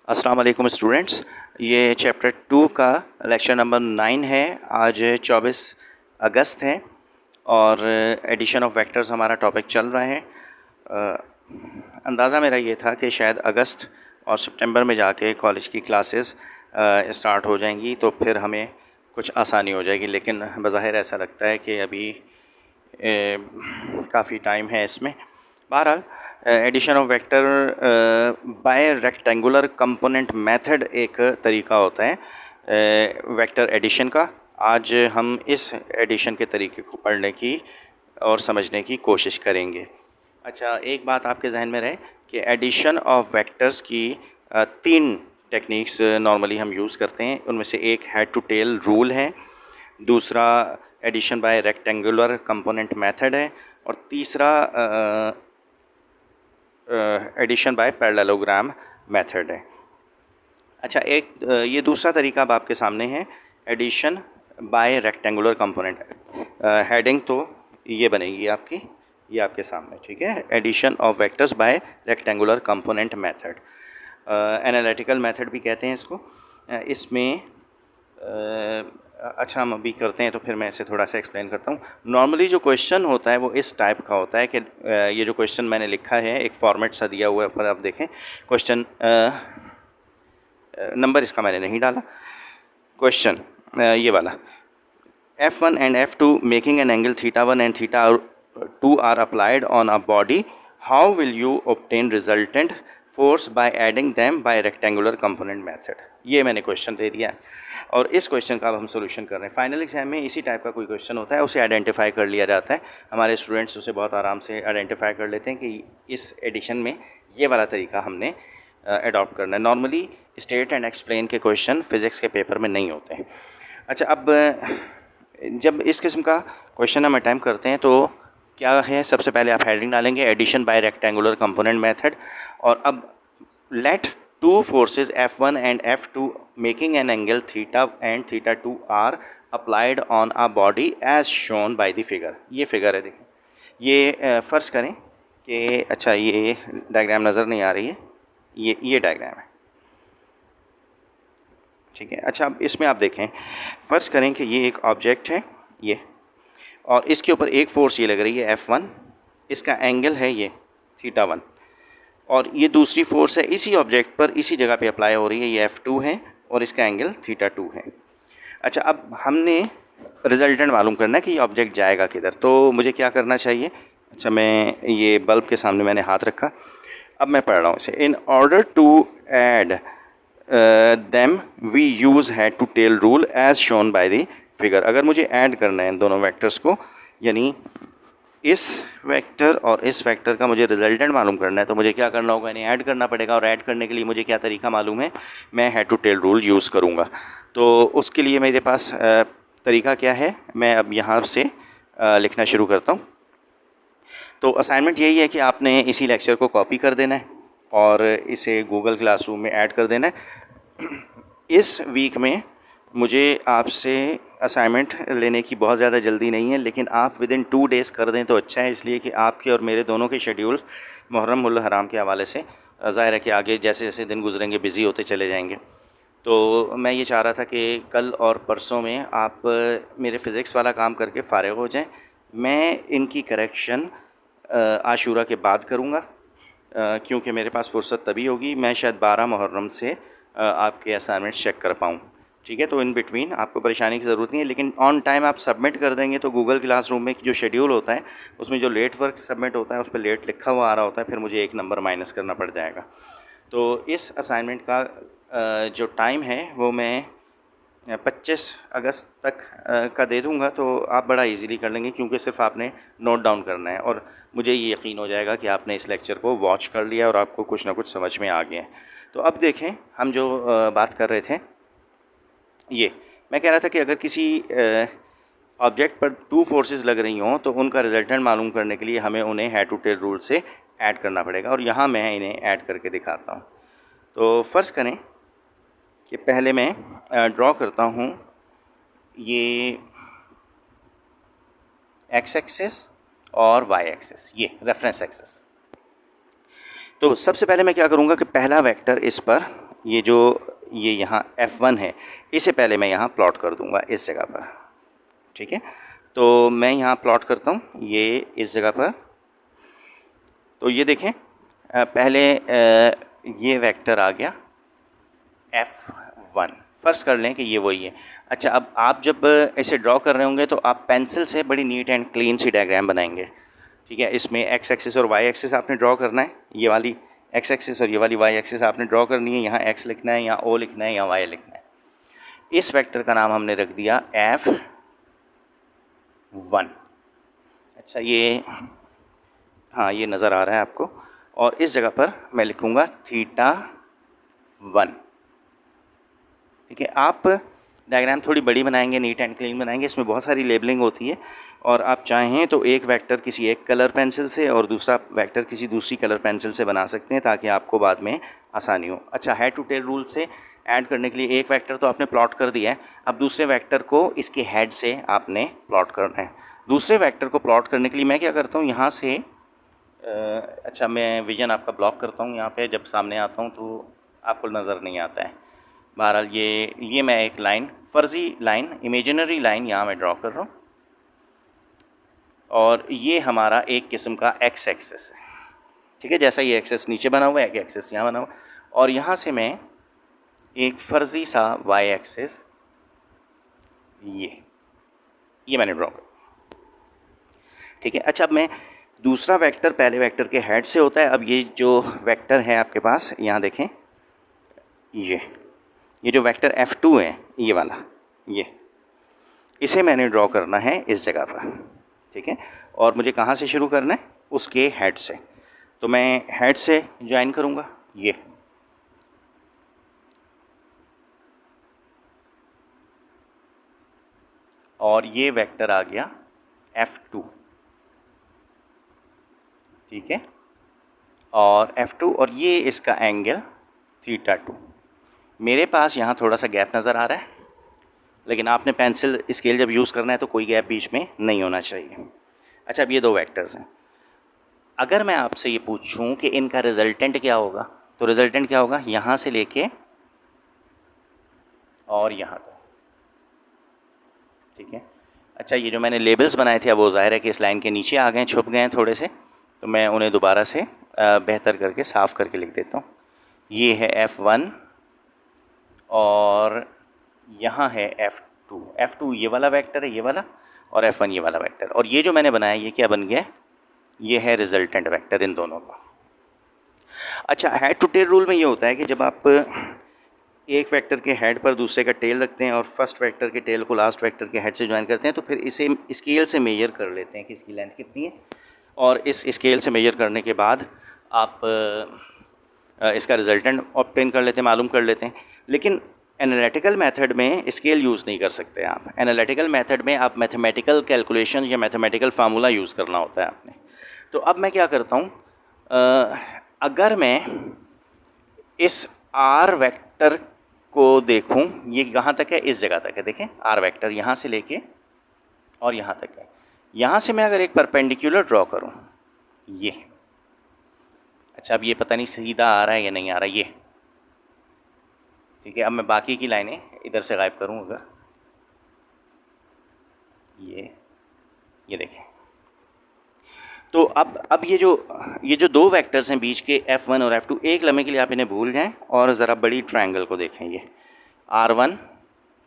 अस्सलाम वालेकुम स्टूडेंट्स। ये चैप्टर 2 का लेक्चर नंबर 9 है। आज 24 अगस्त है और एडिशन ऑफ वेक्टर्स हमारा टॉपिक चल रहा है। अंदाज़ा मेरा ये था कि शायद अगस्त और सितंबर में जाके कॉलेज की क्लासेस स्टार्ट हो जाएंगी तो फिर हमें कुछ आसानी हो जाएगी, लेकिन बज़ाहिर ऐसा लगता है कि अभी काफ़ी टाइम है इसमें। बहरहाल addition of vector by rectangular component method एक तरीका होता है वेक्टर एडिशन का। आज हम इस एडिशन के तरीके को पढ़ने की और समझने की कोशिश करेंगे। अच्छा, एक बात आपके जहन में रहे कि एडिशन ऑफ वेक्टर्स की 3 टेक्निक्स नॉर्मली हम यूज़ करते हैं। उनमें से एक हेड टू टेल रूल है, दूसरा addition by rectangular component method है और तीसरा एडिशन बाय पैरेललोग्राम मेथड है। अच्छा, ये दूसरा तरीका अब आपके सामने है, addition by rectangular component. Heading तो ये बनेगी आपकी, ये आपके सामने, ठीक है। Addition of vectors by rectangular component method, analytical method भी कहते हैं इसको। इसमें अच्छा, हम अभी करते हैं तो फिर मैं इसे थोड़ा सा एक्सप्लेन करता हूँ। नॉर्मली जो क्वेश्चन होता है वो इस टाइप का होता है कि ये जो क्वेश्चन मैंने लिखा है एक फॉर्मेट सा दिया हुआ है, पर आप देखें क्वेश्चन नंबर इसका मैंने नहीं डाला। क्वेश्चन ये वाला, F1 and F2 making an angle θ1 and θ2 are applied on a body. How will you obtain resultant force by adding them by rectangular component method? ये मैंने क्वेश्चन दे दिया और इस क्वेश्चन का अब हम सोल्यूशन कर रहे हैं। फाइनल एग्जाम में इसी टाइप का कोई क्वेश्चन होता है, उसे आइडेंटिफाई कर लिया जाता है। हमारे स्टूडेंट्स उसे बहुत आराम से आइडेंटिफाई कर लेते हैं कि इस एडिशन में ये वाला तरीका हमने अडॉप्ट करना है। नॉर्मली स्टेट एंड एक्सप्लेन के क्वेश्चन फिज़िक्स के पेपर में नहीं होते हैं। अच्छा, अब जब इस किस्म का क्वेश्चन हम अटैम्प्ट करते हैं तो क्या है, सबसे पहले आप हेडिंग डालेंगे addition by rectangular component method, और अब let two forces F1 and F2 making an angle theta and θ2 are applied on a body as shown by the figure. ये फिगर है, देखें। ये फ़र्ज़ करें कि अच्छा, ये डायग्राम नज़र नहीं आ रही है, ये डायग्राम है, ठीक है। अच्छा, अब इसमें आप देखें, फ़र्ज़ करें कि ये एक ऑब्जेक्ट है ये, और इसके ऊपर एक फ़ोर्स ये लग रही है F1, इसका एंगल है ये θ1, और ये दूसरी फ़ोर्स है इसी ऑब्जेक्ट पर इसी जगह पे अप्लाई हो रही है, ये F2 है और इसका एंगल θ2 है। अच्छा, अब हमने रिज़ल्टेंट मालूम करना है कि ये ऑब्जेक्ट जाएगा किधर, तो मुझे क्या करना चाहिए। अच्छा, मैं ये बल्ब के सामने मैंने हाथ रखा, अब मैं पढ़ रहा हूँ इसे। In order to add them we use head to tail rule as shown by the figure. अगर मुझे ऐड करना है इन दोनों वेक्टर्स को, यानी इस वेक्टर और इस वेक्टर का मुझे रिजल्टेंट मालूम करना है, तो मुझे क्या करना होगा, इन्हें ऐड करना पड़ेगा। और ऐड करने के लिए मुझे क्या तरीका मालूम है, मैं head to tail rule use करूँगा। तो उसके लिए मेरे पास तरीका क्या है, मैं अब यहाँ से लिखना शुरू करता हूँ। तो असाइनमेंट यही है कि आपने इसी लेक्चर को कॉपी कर देना है और इसे गूगल क्लासरूम में ऐड कर देना है। इस वीक में मुझे आपसे असाइनमेंट लेने की बहुत ज़्यादा जल्दी नहीं है, लेकिन आप विद इन 2 डेज़ कर दें तो अच्छा है, इसलिए कि आपके और मेरे दोनों के शेड्यूल मुहर्रम उल हराम के हवाले से ज़ाहिर है कि आगे जैसे जैसे दिन गुजरेंगे बिज़ी होते चले जाएंगे। तो मैं ये चाह रहा था कि कल और परसों में आप मेरे फ़िज़िक्स वाला काम करके फ़ारिग हो जाएं। मैं इनकी करेक्शन आशूरा के बाद करूँगा, क्योंकि मेरे पास फ़ुर्सत तभी होगी, मैं शायद 12 मुहर्रम से आपके असाइनमेंट चेक कर पाऊँ, ठीक है। तो इन बिटवीन आपको परेशानी की ज़रूरत नहीं है, लेकिन ऑन टाइम आप सबमिट कर देंगे तो गूगल क्लासरूम में जो शेड्यूल होता है उसमें जो लेट वर्क सबमिट होता है उस पर लेट लिखा हुआ आ रहा होता है, फिर मुझे 1 नंबर माइनस करना पड़ जाएगा। तो इस असाइनमेंट का जो टाइम है वो मैं 25 अगस्त तक का दे दूंगा, तो आप बड़ा इजीली कर लेंगे, क्योंकि सिर्फ आपने नोट डाउन करना है और मुझे ये यकीन हो जाएगा कि आपने इस लेक्चर को वॉच कर लिया और आपको कुछ ना कुछ समझ में आ गया है। तो अब देखें, हम जो बात कर रहे थे, ये मैं कह रहा था कि अगर किसी ऑब्जेक्ट पर 2 फोर्सेस लग रही हों तो उनका रिजल्टेंट मालूम करने के लिए हमें उन्हें हेड टू टेल रूल से ऐड करना पड़ेगा, और यहाँ मैं इन्हें ऐड करके दिखाता हूँ। तो फ़र्ज़ करें कि पहले मैं ड्रॉ करता हूँ ये एक्स एक्सिस और वाई एक्सिस, ये रेफरेंस एक्सिस। तो सबसे पहले मैं क्या करूँगा कि पहला वेक्टर इस पर ये यहाँ F1 है, इसे पहले मैं यहाँ प्लॉट कर दूँगा इस जगह पर। ठीक है, तो मैं यहाँ प्लॉट करता हूँ ये इस जगह पर। तो ये देखें, पहले ये वेक्टर आ गया F1, फ़र्ज़ कर लें कि ये वही है। अच्छा, अब आप जब इसे ड्रॉ कर रहे होंगे तो आप पेंसिल से बड़ी नीट एंड क्लीन सी डायग्राम बनाएंगे। ठीक है, इसमें एक्स एक्सिस और वाई एक्सिस आपने ड्रॉ करना है, ये वाली एक्स एक्सिस और ये वाली वाई एक्सिस आपने ड्रॉ करनी है। यहाँ एक्स लिखना है, यहाँ ओ लिखना है, यहाँ वाई लिखना है। इस वेक्टर का नाम हमने रख दिया F1। अच्छा, ये हाँ, ये नज़र आ रहा है आपको, और इस जगह पर मैं लिखूँगा θ1। ठीक है, आप डायग्राम थोड़ी बड़ी बनाएंगे, नीट एंड क्लीन बनाएंगे, इसमें बहुत सारी लेबलिंग होती है, और आप चाहें तो एक वेक्टर किसी एक कलर पेंसिल से और दूसरा वेक्टर किसी दूसरी कलर पेंसिल से बना सकते हैं ताकि आपको बाद में आसानी हो। अच्छा, हेड टू टेल रूल से ऐड करने के लिए एक वेक्टर तो आपने प्लॉट कर दिया है, अब दूसरे वेक्टर को इसके हेड से आपने प्लॉट करना है। दूसरे वेक्टर को प्लॉट करने के लिए मैं क्या करता हूँ, यहाँ से अच्छा, मैं विजन आपका ब्लॉक करता हूँ यहाँ पे, जब सामने आता हूँ तो आपको नज़र नहीं आता है। बहरहाल ये मैं एक लाइन, फ़र्ज़ी लाइन, इमेजिनरी लाइन यहाँ मैं ड्रॉ कर रहा हूँ, और ये हमारा एक किस्म का एक्स एक्सिस है। ठीक है, जैसा ये एक्सिस नीचे बना हुआ है, एक एक्सिस यहाँ बना हुआ है, और यहाँ से मैं एक फ़र्ज़ी सा वाई एक्सिस ये मैंने ड्रॉ कर। ठीक है, अच्छा, अब मैं दूसरा वेक्टर पहले वेक्टर के हेड से होता है। अब ये जो वेक्टर है आपके पास, यहाँ देखें, ये जो वेक्टर F2 है, ये वाला, इसे मैंने ड्रॉ करना है इस जगह पर। ठीक है, और मुझे कहाँ से शुरू करना है, उसके हेड से। तो मैं हेड से ज्वाइन करूँगा ये, और ये वेक्टर आ गया F2। ठीक है, और F2, और ये इसका एंगल θ2। मेरे पास यहाँ थोड़ा सा गैप नज़र आ रहा है, लेकिन आपने पेंसिल स्केल जब यूज़ करना है तो कोई गैप बीच में नहीं होना चाहिए। अच्छा, अब ये दो वेक्टर्स हैं, अगर मैं आपसे ये पूछूं कि इनका रिज़ल्टेंट क्या होगा, तो रिज़ल्टेंट क्या होगा, यहाँ से लेके और यहाँ तक। ठीक है, अच्छा, ये जो मैंने लेबल्स बनाए थे, अब वो ज़ाहिर है कि इस लाइन के नीचे आ गए, छुप गए थोड़े से, तो मैं उन्हें दोबारा से बेहतर करके साफ़ करके लिख देता हूँ। ये है F1 और यहाँ है F2। F2 ये वाला वेक्टर है, ये वाला, और F1 ये वाला वेक्टर, और ये जो मैंने बनाया ये क्या बन गया, ये है रिज़ल्टेंट वेक्टर इन दोनों का। अच्छा, हेड टू टेल रूल में ये होता है कि जब आप एक वेक्टर के हेड पर दूसरे का टेल रखते हैं और फर्स्ट वेक्टर के टेल को लास्ट वेक्टर के हेड से ज्वाइन करते हैं, तो फिर इसे स्केल से मेजर कर लेते हैं कि इसकी लेंथ कितनी है, और इस स्केल से मेजर करने के बाद आप इसका रिज़ल्टेंट ऑब्टेन कर लेते हैं, मालूम कर लेते हैं। लेकिन एनालिटिकल मेथड में स्केल यूज़ नहीं कर सकते आप। एनालिटिकल मेथड में आप मैथमेटिकल कैलकुलेशन या मैथमेटिकल फार्मूला यूज़ करना होता है आपने। तो अब मैं क्या करता हूँ, अगर मैं इस आर वेक्टर को देखूं, ये कहाँ तक है, इस जगह तक है, देखें आर वेक्टर यहाँ से लेके और यहाँ तक है। यहाँ से मैं अगर एक परपेंडिकुलर ड्रॉ करूँ, ये, अच्छा, अब ये पता नहीं सीधा आ रहा है या नहीं आ रहा है, ये ठीक है। अब मैं बाकी की लाइनें इधर से गायब करूँ, अगर ये देखें, तो अब ये जो दो वेक्टर्स हैं बीच के F1 और F2, एक लम्हे के लिए आप इन्हें भूल जाएं और ज़रा बड़ी ट्रायंगल को देखें। ये R1,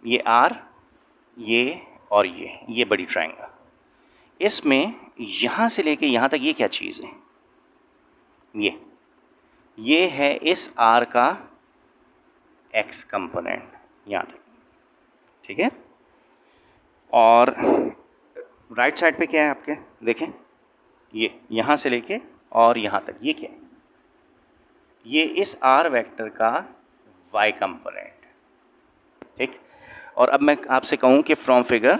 ये R, ये और ये बड़ी ट्रायंगल, इसमें यहाँ से लेके यहाँ तक ये क्या चीज़ है, ये है इस R का X कंपोनेंट यहाँ तक, ठीक है। और राइट साइड पे क्या है आपके, देखें, ये यहाँ से लेके और यहाँ तक ये क्या है, ये इस R वेक्टर का Y कंपोनेंट, ठीक। और अब मैं आपसे कहूँ कि फ्रॉम फिगर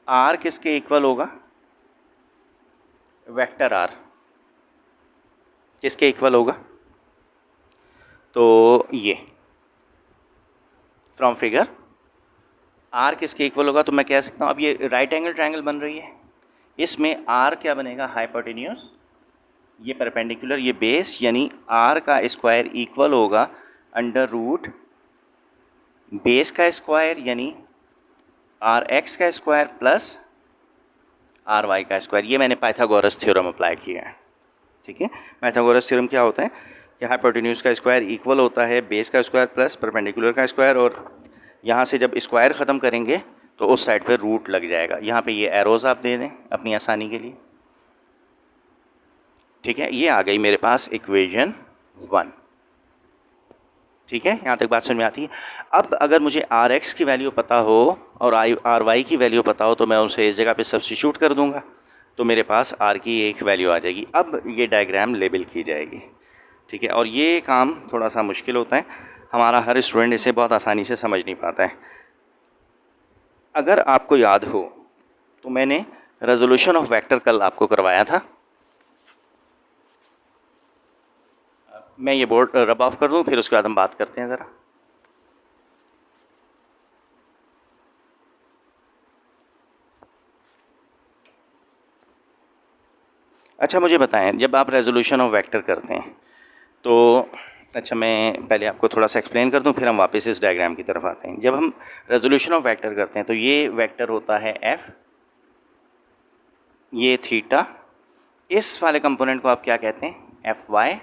R किसके इक्वल होगा, वेक्टर R किसके इक्वल होगा, तो ये फ्रॉम फिगर R किसके इक्वल होगा, तो मैं कह सकता हूँ, अब ये राइट एंगल ट्रायंगल बन रही है, इसमें R क्या बनेगा, हाइपोटेन्यूज ये परपेंडिकुलर, ये बेस, यानी आर का स्क्वायर इक्वल होगा अंडर रूट बेस का स्क्वायर यानी आर एक्स का स्क्वायर प्लस आर वाई का स्क्वायर। ये मैंने पाइथागोरस थ्योरम अप्लाई किया है। ठीक है, पाइथागोरस थ्योरम क्या होता है कि हाइपोटेन्यूज का स्क्वायर इक्वल होता है बेस का स्क्वायर प्लस परपेंडिकुलर का स्क्वायर, और यहाँ से जब स्क्वायर ख़त्म करेंगे तो उस साइड पे रूट लग जाएगा। यहाँ पे ये एरोज आप दे दें अपनी आसानी के लिए। ठीक है, ये आ गई मेरे पास इक्वेशन 1। ठीक है, यहाँ तक बात समझ में आती है। अब अगर मुझे आर एक्स की वैल्यू पता हो और आर वाई की वैल्यू पता हो तो मैं उसे इस जगह पे सब्स्टिट्यूट कर दूंगा, तो मेरे पास आर की एक वैल्यू आ जाएगी। अब ये डायग्राम लेबल की जाएगी। ठीक है, और ये काम थोड़ा सा मुश्किल होता है, हमारा हर स्टूडेंट इसे बहुत आसानी से समझ नहीं पाता है। अगर आपको याद हो तो मैंने रेजोल्यूशन ऑफ वेक्टर कल आपको करवाया था। मैं ये बोर्ड रब ऑफ कर दूं, फिर उसके बाद हम बात करते हैं ज़रा। अच्छा मुझे बताएं, जब आप रेजोल्यूशन ऑफ वेक्टर करते हैं तो अच्छा मैं पहले आपको थोड़ा सा एक्सप्लेन कर दूं, फिर हम वापस इस डायग्राम की तरफ आते हैं। जब हम रेजोल्यूशन ऑफ वेक्टर करते हैं तो ये वेक्टर होता है एफ, ये थीटा, इस वाले कंपोनेंट को आप क्या कहते हैं एफ वाई,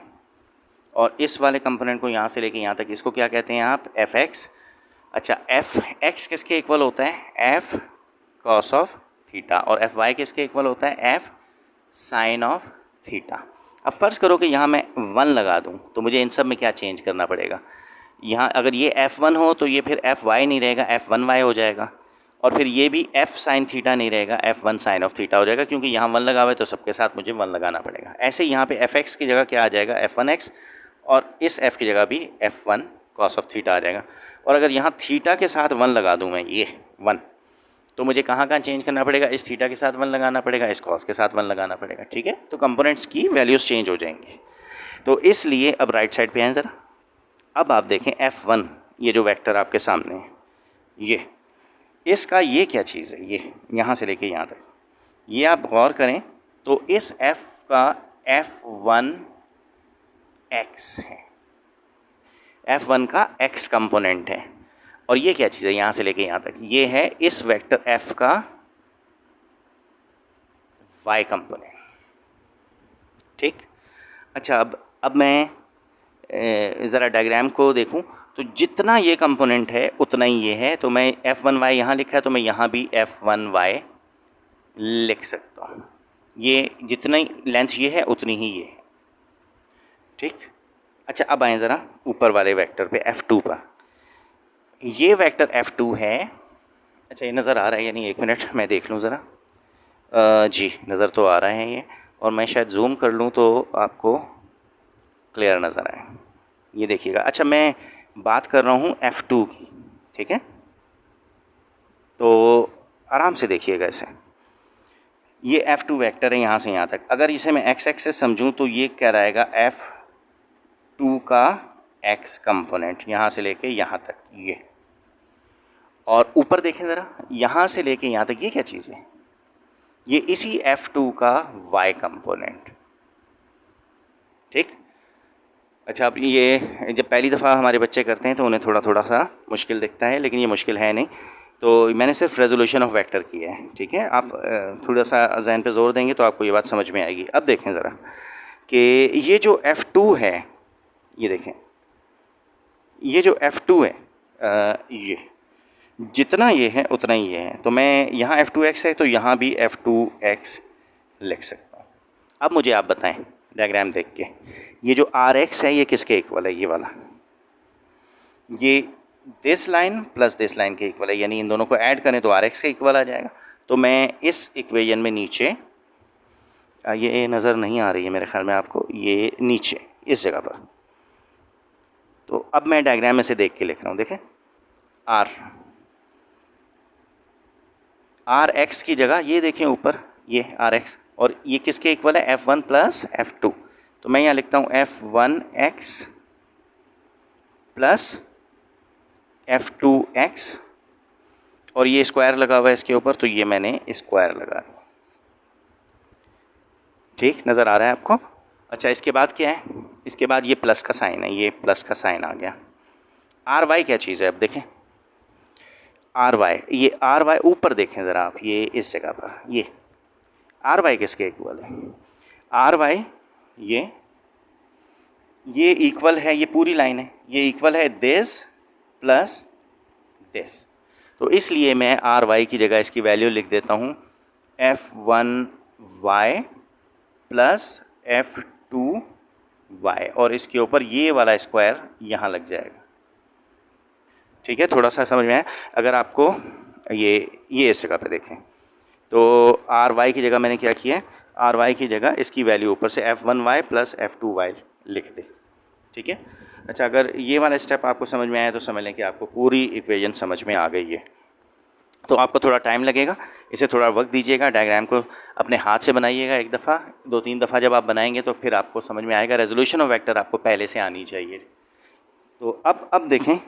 और इस वाले कंपोनेंट को यहाँ से लेके यहाँ तक इसको क्या कहते हैं आप एफ एक्स। अच्छा, एफ एक्स किसके इक्वल होता है एफ कॉस ऑफ थीटा, और एफ वाई किसके इक्वल होता है एफ साइन ऑफ थीटा। अब फ़र्ज़ करो कि यहाँ मैं 1 लगा दूँ तो मुझे इन सब में क्या चेंज करना पड़ेगा। यहाँ अगर ये f1 हो तो ये फिर एफ वाई नहीं रहेगा, f1y हो जाएगा, और फिर ये भी f साइन थीटा नहीं रहेगा, f1 साइन ऑफ थीटा हो जाएगा, क्योंकि यहाँ 1 लगा हुआ है तो सबके साथ मुझे 1 लगाना पड़ेगा। ऐसे यहाँ पे fx की जगह क्या आ जाएगा f1x, और इस f की जगह भी f1 कॉस ऑफ थीटा आ जाएगा। और अगर यहाँ थीटा के साथ 1 लगा दूँ मैं, ये 1, तो मुझे कहाँ कहाँ चेंज करना पड़ेगा, इस थीटा के साथ 1 लगाना पड़ेगा, इस कॉस के साथ 1 लगाना पड़ेगा। ठीक है, तो कंपोनेंट्स की वैल्यूज़ चेंज हो जाएंगी। तो इसलिए अब राइट साइड पे आएँ ज़रा। अब आप देखें f1, ये जो वेक्टर आपके सामने है, ये इसका ये क्या चीज़ है, ये यहाँ से लेके यहाँ तक, ये आप गौर करें तो इस f का f1 x है, f1 का x कंपोनेंट है, और ये क्या चीज़ है यहाँ से लेके यहाँ तक, ये है इस वेक्टर f का y कंपोनेंट। ठीक, अच्छा अब मैं ज़रा डायग्राम को देखूं तो जितना ये कंपोनेंट है उतना ही ये है, तो मैं f1y यहाँ लिखा है तो मैं यहाँ भी f1y लिख सकता हूँ। ये जितना ही लेंथ ये है उतनी ही ये है। ठीक, अच्छा अब आए ज़रा ऊपर वाले वेक्टर पे f2 पर। ये वेक्टर f2 है। अच्छा ये नज़र आ रहा है, यानी एक मिनट मैं देख लूँ ज़रा। जी नज़र तो आ रहा है ये, और मैं शायद जूम कर लूँ तो आपको क्लियर नज़र आए। ये देखिएगा। अच्छा मैं बात कर रहा हूँ f2 की। ठीक है, तो आराम से देखिएगा इसे। ये f2 वेक्टर है यहाँ से यहाँ तक। अगर इसे मैं x एक्सिस समझूँ तो ये क्या रहेगा f2 का x कंपोनेंट यहाँ से लेके यहाँ तक ये, और ऊपर देखें ज़रा, यहाँ से लेके यहाँ तक ये क्या चीज़ है, ये इसी f2 का y कंपोनेंट। ठीक, अच्छा अब ये जब पहली दफ़ा हमारे बच्चे करते हैं तो उन्हें थोड़ा थोड़ा सा मुश्किल दिखता है, लेकिन ये मुश्किल है नहीं। तो मैंने सिर्फ रेजोल्यूशन ऑफ वेक्टर किया है। ठीक है, आप थोड़ा सा जहन पे जोर देंगे तो आपको ये बात समझ में आएगी। अब देखें ज़रा कि ये जो f2 है, ये देखें ये जो f2 है, ये जितना ये है उतना ही ये है, तो मैं यहाँ f2x है तो यहाँ भी f2x लिख सकता हूँ। अब मुझे आप बताएं डायग्राम देख के, ये जो rx है ये किसके इक्वल है, ये वाला, ये this line plus this line के इक्वल है, यानी इन दोनों को ऐड करें तो rx के इक्वल आ जाएगा। तो मैं इस इक्वेशन में नीचे, ये नज़र नहीं आ रही है मेरे ख्याल में आपको, ये नीचे इस जगह पर, तो अब मैं डायग्राम में से देख के लिख रहा हूँ। देखें आर एक्स की जगह ये देखें ऊपर ये आर एक्स, और ये किसके इक्वल है f1 प्लस f2, तो मैं यहाँ लिखता हूँ f1x प्लस f2x, और ये स्क्वायर लगा हुआ है इसके ऊपर तो ये मैंने स्क्वायर लगा दिया। ठीक नज़र आ रहा है आपको। अच्छा, इसके बाद क्या है, इसके बाद ये प्लस का साइन है, ये प्लस का साइन आ गया। आर वाई क्या चीज़ है, अब देखें आर वाई, ये आर वाई ऊपर देखें ज़रा आप, ये इस जगह पर ये आर वाई किसके इक्वल है, आर वाई ये इक्वल है, ये पूरी लाइन है, ये इक्वल है दिस प्लस दिस। तो इसलिए मैं आर वाई की जगह इसकी वैल्यू लिख देता हूँ f1y प्लस f2y, और इसके ऊपर ये वाला स्क्वायर यहाँ लग जाएगा। ठीक है, थोड़ा सा समझ में आया। अगर आपको ये इस जगह पे देखें तो आर वाई की जगह मैंने क्या किया है, आर वाई की जगह इसकी वैल्यू ऊपर से f1y प्लस f2y लिख दे। ठीक है। अच्छा, अगर ये वाला स्टेप आपको समझ में आया तो समझ लें कि आपको पूरी इक्वेशन समझ में आ गई है। तो आपको थोड़ा टाइम लगेगा, इसे थोड़ा वक्त दीजिएगा, डायग्राम को अपने हाथ से बनाइएगा, एक दफ़ा 2-3 दफ़ा जब आप बनाएंगे तो फिर आपको समझ में आएगा। रेजोल्यूशन ऑफ वेक्टर आपको पहले से आनी चाहिए। तो अब देखें,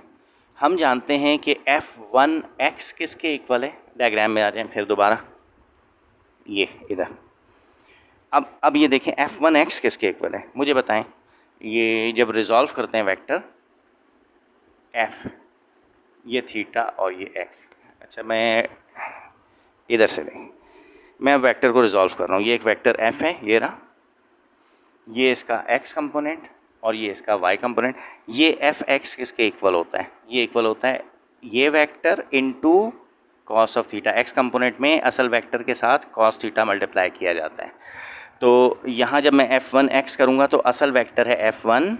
हम जानते हैं कि f1x किसके इक्वल है, डायग्राम में आ जाएं फिर दोबारा, ये इधर। अब ये देखें f1x किसके इक्वल है, मुझे बताएं। ये जब रिजॉल्व करते हैं वेक्टर f, ये थीटा और ये x। अच्छा, मैं इधर से दें, मैं वेक्टर को रिजॉल्व कर रहा हूँ। ये एक वेक्टर f है, ये रहा, ये इसका x कंपोनेंट और ये इसका y कंपोनेंट। ये f(x) किसके इक्वल होता है, ये इक्वल होता है ये vector into cos of theta. x component में असल वेक्टर के साथ कॉस थीटा मल्टीप्लाई किया जाता है। तो यहाँ जब मैं f1x करूँगा तो असल वेक्टर है f1,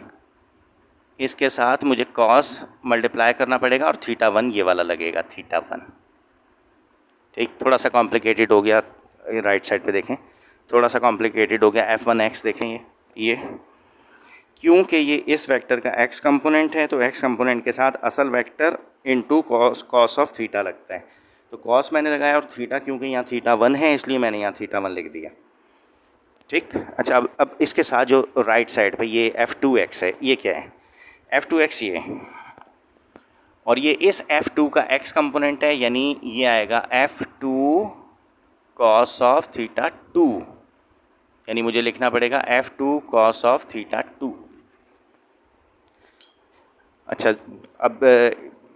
इसके साथ मुझे कॉस मल्टीप्लाई करना पड़ेगा और थीटा 1 ये वाला लगेगा, थीटा 1। ठीक, थोड़ा सा कॉम्प्लिकेटेड हो गया, राइट साइड पे देखें, थोड़ा सा कॉम्प्लिकेटेड हो गया। f1x देखें, ये क्योंकि ये इस वेक्टर का x कंपोनेंट है तो x कंपोनेंट के साथ असल vector into cos of theta लगता है। तो कॉस मैंने लगाया और थीटा, क्योंकि यहाँ थीटा 1 है इसलिए मैंने यहाँ थीटा 1 लिख दिया। ठीक। अच्छा, अब इसके साथ जो राइट साइड पे ये f2x है, ये क्या है, f2x ये है, और ये इस f2 का x कंपोनेंट है, यानी ये आएगा f2 कॉस ऑफ थीटा 2, यानी मुझे लिखना पड़ेगा f2 कॉस ऑफ थीटा 2। अच्छा, अब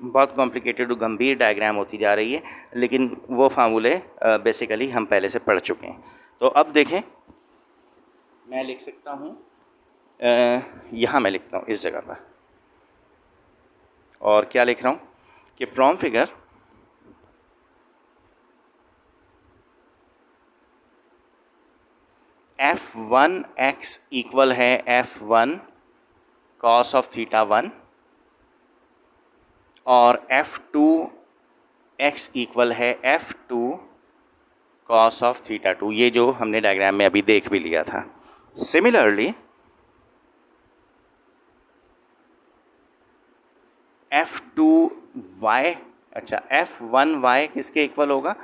बहुत कॉम्प्लिकेटेड और गंभीर डायग्राम होती जा रही है, लेकिन वो फार्मूले बेसिकली हम पहले से पढ़ चुके हैं। तो अब देखें, मैं लिख सकता हूँ, यहाँ मैं लिखता हूँ इस जगह पर, और क्या लिख रहा हूँ कि फ्रॉम फिगर f1x इक्वल है f1 कॉस ऑफ थीटा 1 और f2x इक्वल है f2 कॉस ऑफ थीटा 2। ये जो हमने डायग्राम में अभी देख भी लिया था। सिमिलरली f2y, अच्छा f1y किसके इक्वल होगा,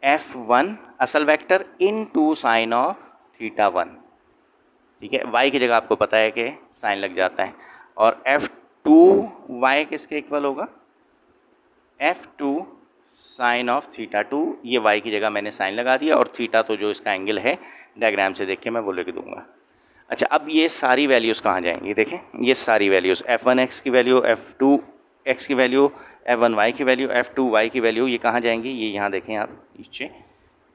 f1 असल vector into sine of theta 1। ठीक है, y की जगह आपको पता है कि साइन लग जाता है, और f2y किसके इक्वल होगा, f2 साइन ऑफ थीटा 2। ये y की जगह मैंने साइन लगा दिया, और थीटा तो जो इसका एंगल है डायग्राम से देख के मैं वो लिख दूंगा। अच्छा, अब ये सारी वैल्यूज़ कहाँ जाएंगी, देखें ये सारी वैल्यूज़, f1x की वैल्यू, f2x की वैल्यू, f1y की वैल्यू, f2y की वैल्यू, ये कहाँ जाएंगी, ये यहाँ देखें आप नीचे,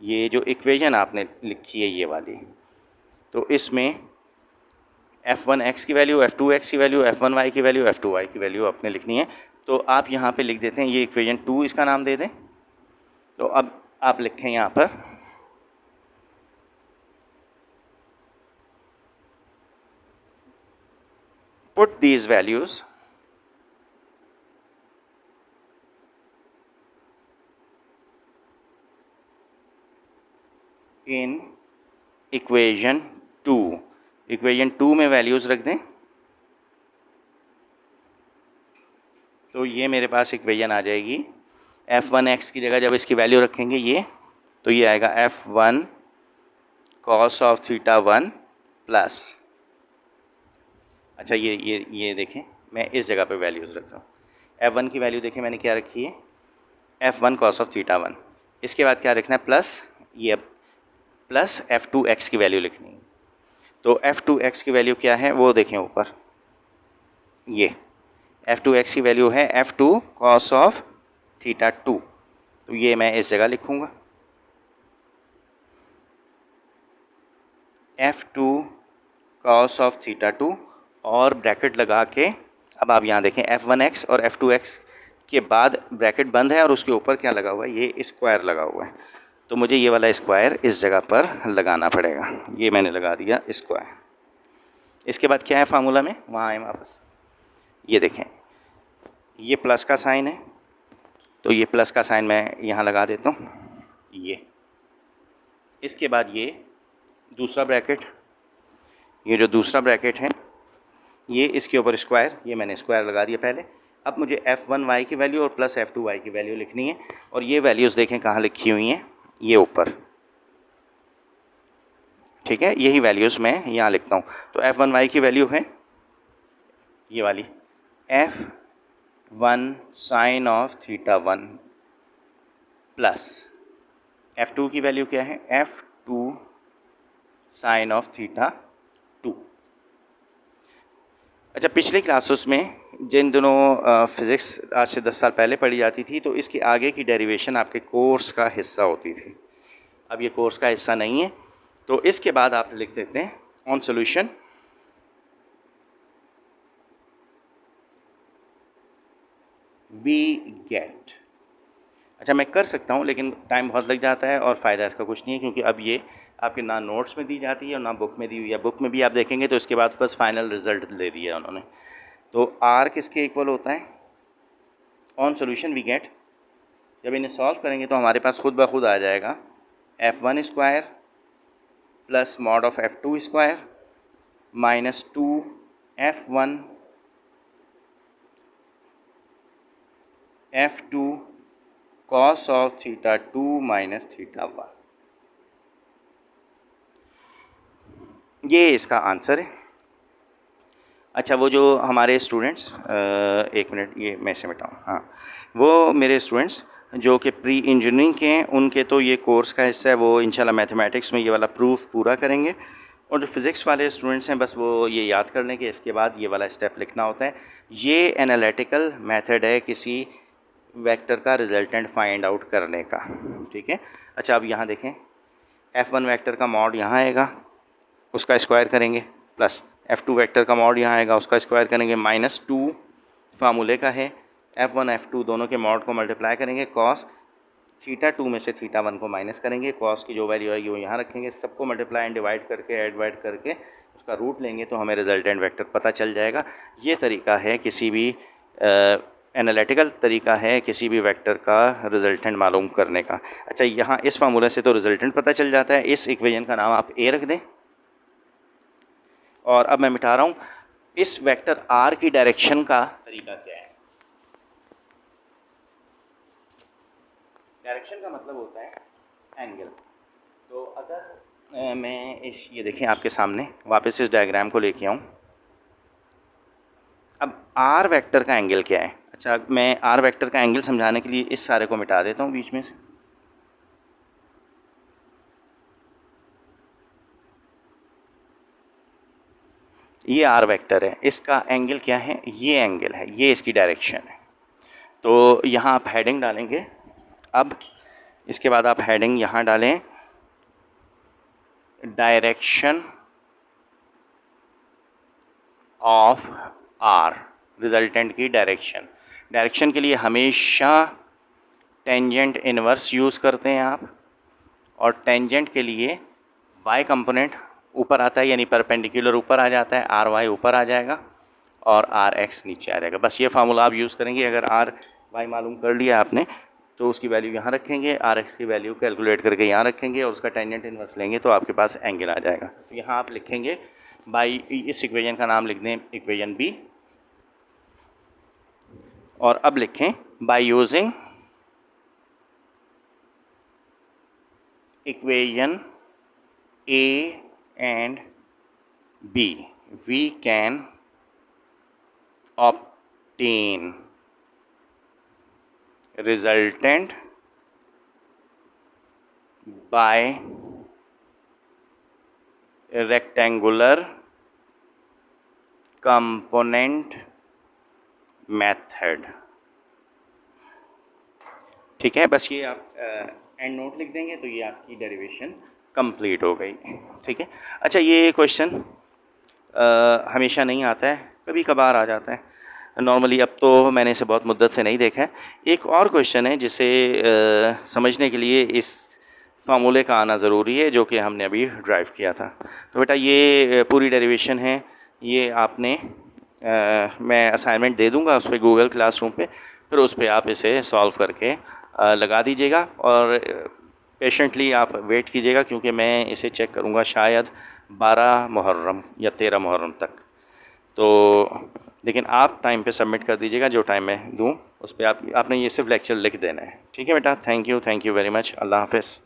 ये जो इक्वेशन आपने लिखी है ये वाली, तो इसमें f1x की वैल्यू, f2x की वैल्यू, f1y की वैल्यू, f2y की वैल्यू आपने लिखनी है। तो आप यहाँ पे लिख देते हैं, ये इक्वेशन 2 इसका नाम दे दें। तो अब आप लिखें यहाँ पर put these values in equation 2। Equation 2 में वैल्यूज़ रख दें, तो ये मेरे पास इक्वेशन आ जाएगी। f1x की जगह जब इसकी वैल्यू रखेंगे ये, तो ये आएगा f1 cos of theta 1 plus, अच्छा ये देखें, मैं इस जगह पे वैल्यूज़ रख रहा हूँ। f1 की वैल्यू देखें मैंने क्या रखी है, f1 कॉस ऑफ थीटा 1। इसके बाद क्या रखना है, प्लस, ये प्लस f2x की वैल्यू लिखनी है। तो f2x की वैल्यू क्या है वो देखें ऊपर, ये f2x की वैल्यू है f2 cos ऑफ थीटा 2। तो ये मैं इस जगह लिखूँगा f2 cos ऑफ थीटा 2 और ब्रैकेट लगा के, अब आप यहाँ देखें f1x और f2x के बाद ब्रैकेट बंद है और उसके ऊपर क्या लगा हुआ है, ये स्क्वायर लगा हुआ है। तो मुझे ये वाला स्क्वायर इस जगह पर लगाना पड़ेगा, ये मैंने लगा दिया स्क्वायर। इसके बाद क्या है फार्मूला में, वहाँ आए वापस, ये देखें ये प्लस का साइन है, तो ये प्लस का साइन मैं यहाँ लगा देता हूँ, ये। इसके बाद ये दूसरा ब्रैकेट, ये जो दूसरा ब्रैकेट है ये इसके ऊपर स्क्वायर, ये मैंने स्क्वायर लगा दिया पहले। अब मुझे f1y की वैल्यू और प्लस f2y की वैल्यू लिखनी है, और ये वैल्यूज़ देखें कहाँ लिखी हुई हैं, ये ऊपर, ठीक है। यही वैल्यूज़ मैं यहाँ लिखता हूँ। तो f1y की वैल्यू है ये वाली f1 sign of theta 1 plus f2 की वैल्यू क्या है f2 साइन ऑफ थीटा 2। अच्छा, पिछली क्लासेस में जिन दिनों फिज़िक्स आज से 10 साल पहले पढ़ी जाती थी, तो इसके आगे की डेरिवेशन आपके कोर्स का हिस्सा होती थी। अब ये कोर्स का हिस्सा नहीं है, तो इसके बाद आप लिख देते हैं ऑन सॉल्यूशन वी गेट। अच्छा, मैं कर सकता हूँ लेकिन टाइम बहुत लग जाता है और फ़ायदा इसका कुछ नहीं है, क्योंकि अब ये आपके ना नोट्स में दी जाती है और ना बुक में दी हुई है। बुक में भी आप देखेंगे तो इसके बाद बस फाइनल रिजल्ट दे दिया उन्होंने। तो आर किसके इक्वल होता है, ऑन सोल्यूशन वी गेट, जब इन्हें सॉल्व करेंगे तो हमारे पास खुद ब खुद आ जाएगा f1 square plus mod of f2 square minus 2f1 f2 cos of theta 2 minus theta 1। ये इसका आंसर है। अच्छा, वो जो हमारे स्टूडेंट्स, एक मिनट ये मैं से मिटाऊँ, हाँ, वो मेरे स्टूडेंट्स जो कि प्री इंजीनियरिंग के हैं, उनके तो ये कोर्स का हिस्सा है, वो इंशाल्लाह मैथमेटिक्स में ये वाला प्रूफ पूरा करेंगे। और जो फिज़िक्स वाले स्टूडेंट्स हैं, बस वो ये याद कर लें कि इसके बाद ये वाला स्टेप लिखना होता है। ये एनालिटिकल मेथड है किसी वेक्टर का रिजल्टेंट फाइंड आउट करने का, ठीक है। अच्छा, अब यहाँ देखें f1 वेक्टर का मॉड यहाँ आएगा, उसका स्क्वायर करेंगे, प्लस f2 वेक्टर का मॉड यहाँ आएगा, उसका स्क्वायर करेंगे, माइनस 2 फार्मूले का है, f1 f2 दोनों के मॉड को मल्टीप्लाई करेंगे, कॉस थीटा 2 में से थीटा 1 को माइनस करेंगे, कॉस की जो वैल्यू आएगी वो यहाँ रखेंगे, सबको मल्टीप्लाई एंड डिवाइड करके एडवाइड करके उसका रूट लेंगे तो हमें रिजल्टेंट वेक्टर पता चल जाएगा। ये तरीका है किसी भी एनालिटिकल तरीका है किसी भी वेक्टर का रिजल्टेंट मालूम करने का। अच्छा, यहाँ इस फार्मूले से तो रिजल्टेंट पता चल जाता है, इस इक्वेशन का नाम आप ए रख दें। और अब मैं मिटा रहा हूँ, इस वेक्टर आर की डायरेक्शन का तरीका क्या है। डायरेक्शन का मतलब होता है एंगल। तो अगर मैं ये देखें आपके सामने वापस इस डायग्राम को लेके आऊँ, अब आर वेक्टर का एंगल क्या है। अच्छा, मैं आर वेक्टर का एंगल समझाने के लिए इस सारे को मिटा देता हूँ बीच में से। ये आर वेक्टर है, इसका एंगल क्या है, ये एंगल है, ये इसकी डायरेक्शन है। तो यहाँ आप हेडिंग डालेंगे। अब इसके बाद आप हेडिंग यहाँ डालें, डायरेक्शन ऑफ आर, रिजल्टेंट की डायरेक्शन। डायरेक्शन के लिए हमेशा टेंजेंट इनवर्स यूज़ करते हैं आप, और टेंजेंट के लिए वाई कंपोनेंट ऊपर आता है, यानी परपेंडिकुलर ऊपर आ जाता है, आर वाई ऊपर आ जाएगा और आर एक्स नीचे आ जाएगा। बस ये फार्मूला आप यूज़ करेंगे। अगर आर वाई मालूम कर लिया आपने तो उसकी वैल्यू यहाँ रखेंगे, आर एक्स की वैल्यू कैलकुलेट करके यहाँ रखेंगे और उसका टेंजेंट इनवर्स लेंगे तो आपके पास एंगल आ जाएगा। तो यहाँ आप लिखेंगे बाई, इस इक्वेशन का नाम लिख दें इक्वेशन बी, और अब लिखें by using equation A and B we can obtain resultant by rectangular component method. ठीक है, बस ये आप एंड नोट लिख देंगे तो ये आपकी डेरिवेशन कंप्लीट हो गई। ठीक है। अच्छा, ये क्वेश्चन हमेशा नहीं आता है, कभी कभार आ जाता है। नॉर्मली अब तो मैंने इसे बहुत मुद्दत से नहीं देखा है। एक और क्वेश्चन है जिसे समझने के लिए इस फार्मूले का आना ज़रूरी है, जो कि हमने अभी ड्राइव किया था। तो बेटा ये पूरी डेरिवेशन है, ये आपने मैं असाइनमेंट दे दूंगा उस पर गूगल क्लासरूम पे, फिर उस पर आप इसे सॉल्व करके लगा दीजिएगा और पेशेंटली आप वेट कीजिएगा, क्योंकि मैं इसे चेक करूंगा शायद 12 मुहर्रम या 13 मुहर्रम तक। तो लेकिन आप टाइम पे सबमिट कर दीजिएगा, जो टाइम मैं दूं उस पर आपने ये सिर्फ लेक्चर लिख देना है। ठीक है बेटा, थैंक यू वेरी मच, अल्लाह हाफ़िज़।